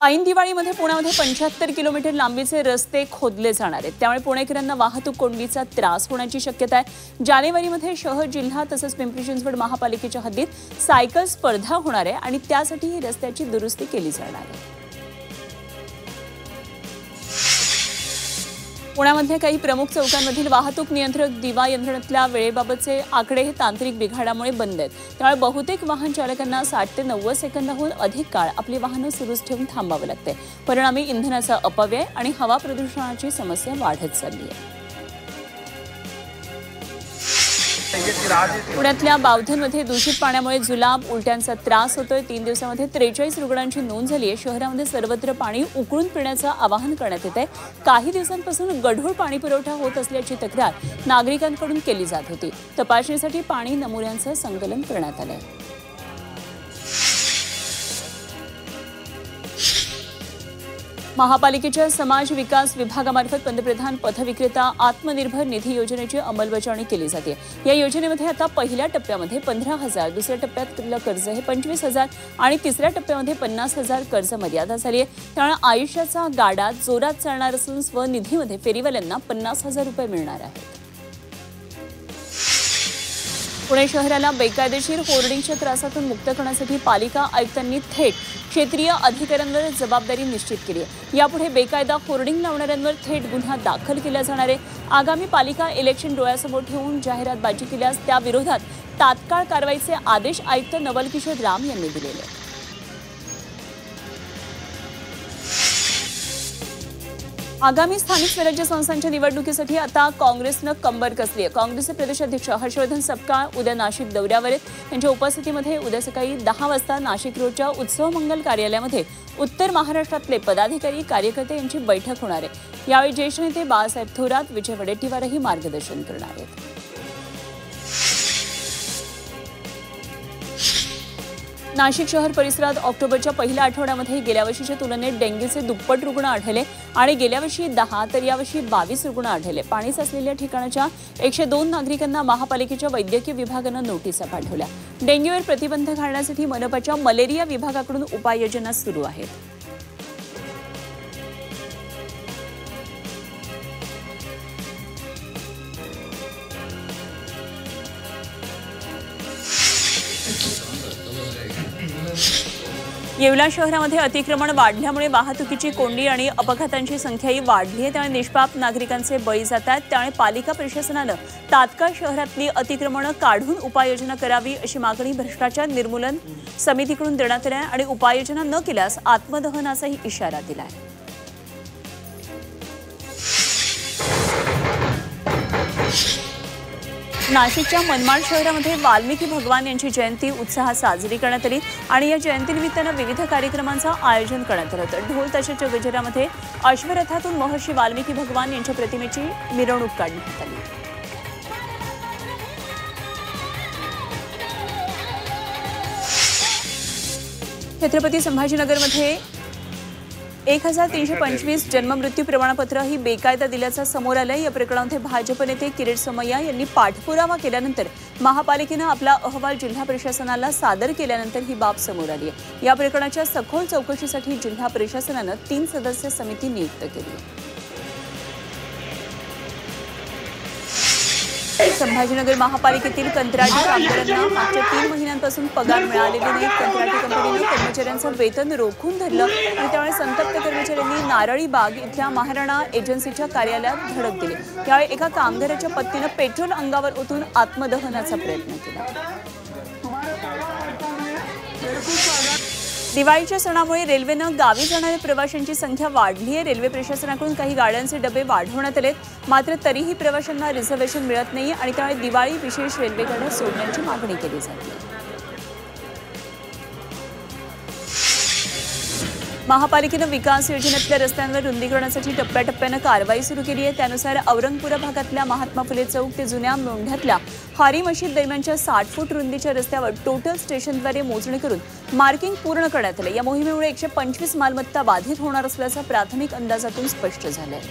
ऐन दिवाळीमध्ये पुण्यामध्ये 75 किलोमीटर लांबीचे रस्ते खोदले जाणार आहेत। त्यामुळे पुणेकरांना वाहतूक कोंडीचा त्रास होण्याची शक्यता आहे। जानेवारीमध्ये शहर, जिल्हा तसंच पिंपरी चिंचवड महापालिकेच्या हद्दीत सायकल स्पर्धा होणार आहे आणि त्यासाठी ही रस्त्याची दुरुस्ती केली जाणार आहे। पुण्यामध्ये काही प्रमुख चौकांमधील वाहतूक नियंत्रक दिवा यंत्रणेतल्या वेळेबाबतचे आकडे हे तांत्रिक बिघाडामुळे बंद आहेत। त्यामुळे बहुतेक वाहन चालकांना 60 ते 90 सेकंदाहून अधिक काळ आपली वाहनं सुरूच ठेवून थांबावं लागते। परिणामी इंधनाचा अपव्यय आणि हवा प्रदूषणाची समस्या वाढत चालली आहे। पुण्यातल्या बावधनमध्ये दूषित पाण्यामुळे जुलाब, उलट्यांचा त्रास होतोय। 3 दिवसांमध्ये 43 रुग्णांची नोंद झाली आहे। शहरामध्ये सर्वत्र पाणी उकळून पिण्याचं आवाहन करण्यात येत आहे। काही दिवसांपासून गढूळ पाणी पुरवठा होत असल्याची तक्रार नागरिकांकडून केली जात होती। तपासणीसाठी पाणी नमुन्यांचं संकलन करण्यात आलं आहे। महापालिकेच्या समाज विकास विभागामार्फत पंतप्रधान पथविक्रेता आत्मनिर्भर निधी योजनेची अंमलबजावणी केली जाते। या योजनेमध्ये आता पहिल्या टप्प्यामध्ये 15,000, दुसऱ्या टप्प्यातलं कर्ज हे 25,000 आणि तिसऱ्या टप्प्यामध्ये 50,000 कर्ज मर्यादा झाली आहे। त्यामुळे आयुष्याचा गाडा जोरात चालणार असून स्वनिधीमध्ये फेरीवाल्यांना 50,000 रुपये मिळणार आहेत। पुणे शहराला बेकायदेशीर होर्डिंगच्या त्रासातून मुक्त करण्यासाठी पालिका आयुक्तांनी थेट क्षेत्रीय अधिकाऱ्यांवर जबाबदारी निश्चित केली आहे। यापुढे बेकायदा होर्डिंग लावणाऱ्यांवर थेट गुन्हा दाखल केला जाणार आहे। आगामी पालिका इलेक्शन डोळ्यासमोर ठेवून जाहिरातबाजी केल्यास त्याविरोधात तात्काळ कारवाईचे आदेश आयुक्त नवल किशोर राम यांनी दिलेले आहेत। आगामी स्थानिक स्वराज्य संस्थांच्या निवडणुकीसाठी आता काँग्रेसनं कंबर कसली आहे। काँग्रेसचे प्रदेशाध्यक्ष हर्षवर्धन सपकाळ उद्या नाशिक दौऱ्यावर आहेत। त्यांच्या उपस्थितीमध्ये उद्या सकाळी 10 वाजता नाशिक रोडच्या उत्सव मंगल कार्यालयामध्ये उत्तर महाराष्ट्रातले पदाधिकारी, कार्यकर्ते यांची बैठक होणार आहे। यावेळी ज्येष्ठ नेते बाळासाहेब थोरात, विजय वडेट्टीवारही मार्गदर्शन करणार आहेत। नाशिक शहर परिसरात ऑक्टोबरच्या पहिल्या आठवड्यामध्ये गेल्या वर्षीच्या तुलनेत डेंग्यूचे दुप्पट रुग्ण आढळले आणि गेल्या वर्षी 10 तर यावर्षी 22 रुग्ण आढळले। पाणी साचलेल्या ठिकाणाच्या 102 नागरिकांना महापालिकेच्या वैद्यकीय विभागानं नोटिसा पाठवल्या। डेंग्यूवर प्रतिबंध घालण्यासाठी मनपाच्या मलेरिया विभागाकडून उपाययोजना सुरू आहेत। येवला शहरामध्ये अतिक्रमण वाढल्यामुळे वाहतुकीची कोंडी आणि अपघातांची संख्याही वाढली आहे। त्यामुळे निष्पाप नागरिकांचे बळी जात आहेत। त्यामुळे पालिका प्रशासनानं तात्काळ शहरातली अतिक्रमणं काढून उपाययोजना करावी अशी मागणी भ्रष्टाचार निर्मूलन समितीकडून देण्यात आली आहे आणि उपाययोजना न केल्यास आत्मदहनाचाही इशारा दिला आहे। नाशिकच्या मनमाड शहरामध्ये वाल्मिकी भगवान यांची जयंती उत्साहात साजरी करण्यात आली आणि या जयंतीनिमित्तानं विविध कार्यक्रमांचं आयोजन करण्यात आलं होतं। ढोल ताशाच्या गजरामध्ये अश्वरथातून महर्षी वाल्मिकी भगवान यांच्या प्रतिमेची मिरवणूक काढण्यात आली। छत्रपती संभाजीनगरमध्ये 1325 जन्ममृत्यू प्रमाणपत्र ही बेकायदा दिल्याचं समोर आलंय। या प्रकरणामध्ये भाजप नेते किरीट सोमय्या यांनी पाठपुरावा केल्यानंतर महापालिकेनं आपला अहवाल जिल्हा प्रशासनाला सादर केल्यानंतर ही बाब समोर आली आहे। या प्रकरणाच्या सखोल चौकशीसाठी जिल्हा प्रशासनानं 3 सदस्य समिती नियुक्त केली आहे। संभाजीनगर महापालिकेतील कंत्राटी कामगारांना मागच्या 3 महिन्यांपासून पगार मिळालेले नाही। कंत्राटी कंपनीने कर्मचाऱ्यांचं वेतन रोखून धरलं आणि त्यामुळे संतप्त कर्मचाऱ्यांनी नारळी बाग इथल्या महाराणा एजन्सीच्या कार्यालयात धडक दिली। त्यावेळी एका कामगाराच्या पत्नीनं पेट्रोल अंगावर ओतून आत्मदहनाचा प्रयत्न केला। दिवाळीच्या सणामुळे रेल्वेनं गावी जाणाऱ्या प्रवाशांची संख्या वाढली आहे। रेल्वे प्रशासनाकडून काही गाड्यांचे डबे वाढवण्यात आले, मात्र तरीही प्रवाशांना रिझर्वेशन मिळत नाही आणि त्यामुळे दिवाळी विशेष रेल्वे गाड्या सोडण्याची मागणी केली जाते। महापालिकेनं विकास योजनेतल्या रस्त्यांवर रुंदीकरणासाठी टप्प्याटप्प्यानं कारवाई सुरू केली आहे। त्यानुसार औरंगपुरा भागातल्या महात्मा फुले चौक ते जुन्या मोंढ्यातल्या हारी मशीद दरम्यानच्या 60 फूट रुंदीच्या रस्त्यावर टोटल स्टेशनद्वारे मोजणी करून मार्किंग पूर्ण करण्यात आले। या मोहिमेमुळे 125 मालमत्ता बाधित होणार असल्याचं प्राथमिक अंदाजातून स्पष्ट झालंय।